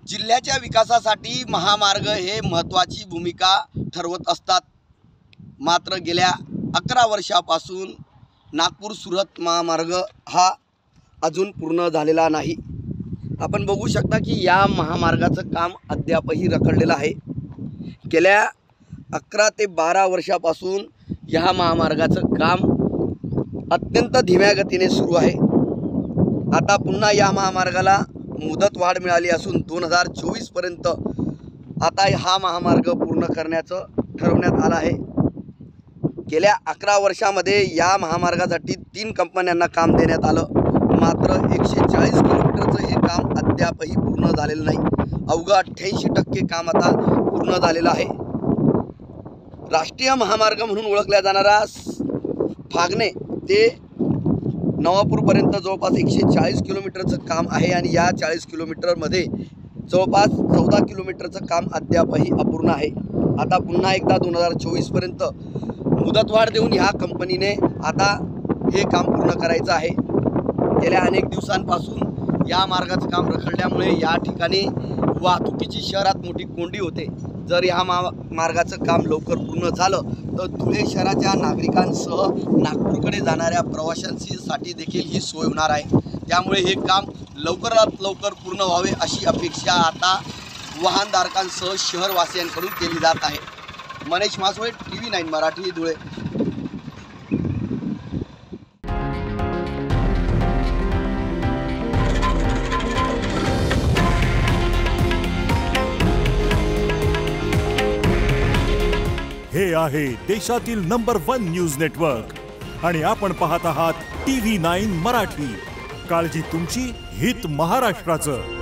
जिल्ह्याच्या विकासासाठी महामार्ग हे महत्त्वाची भूमिका ठरवत असतात। मात्र गेल्या 11 वर्षापासून नागपूर सुरत महामार्ग हा अजून पूर्ण झालेला नाही। आपण बघू शकता की या महामार्गाचं काम अद्यापही रखडलेलं आहे। गेल्या 11 ते 12 वर्षापासून या महामार्गाचं काम अत्यंत धीम्या गतीने सुरू आहे। आता पुन्हा या महामार्गाला मुदत वाढ मिळाली असून 2024 पर्यंत आता हा महामार्ग पूर्ण करण्याचं ठरवण्यात आलं आहे। गेल्या 11 वर्षामध्ये या महामार्गासाठी 3 कंपन्यांना काम देण्यात आलं। मात्र 140 किलोमीटरचं हे काम अद्यापही पूर्ण झालेलं नाही। अवघं 88% काम आता पूर्ण झालेलं आहे। राष्ट्रीय महामार्ग म्हणून ओळखला जाणारा फागणे ते नवापूरपर्यंत जवळपास 140 किलोमीटरचं काम आहे आणि या 40 किलोमीटरमध्ये जवळपास 14 किलोमीटरचं काम अद्यापही अपूर्ण आहे। आता पुन्हा एकदा 2024 पर्यंत मुदतवाढ देऊन ह्या कंपनीने आता हे काम पूर्ण करायचं आहे। गेल्या अनेक दिवसांपासून या मार्गाचं काम रखडल्यामुळे या ठिकाणी वाहतुकीची शहरात मोठी कोंडी होते। जर या मार्गाचं काम लवकर पूर्ण झालं तर धुळे शहराच्या नागरिकांसह नागपूरकडे जाणाऱ्या प्रवाशांसाठी देखील ही सोय होणार आहे। त्यामुळे हे काम लवकरात लवकर पूर्ण व्हावे अशी अपेक्षा आता वाहनधारकांसह शहरवासियांकडून केली जात आहे। मनीष मासोळे, TV9 मराठी, धुळे। हे आहे देशातील नंबर 1 न्यूज नेटवर्क आणि आपण पाहत आहात TV9 मराठी। काळजी तुमची, हित महाराष्ट्राचं।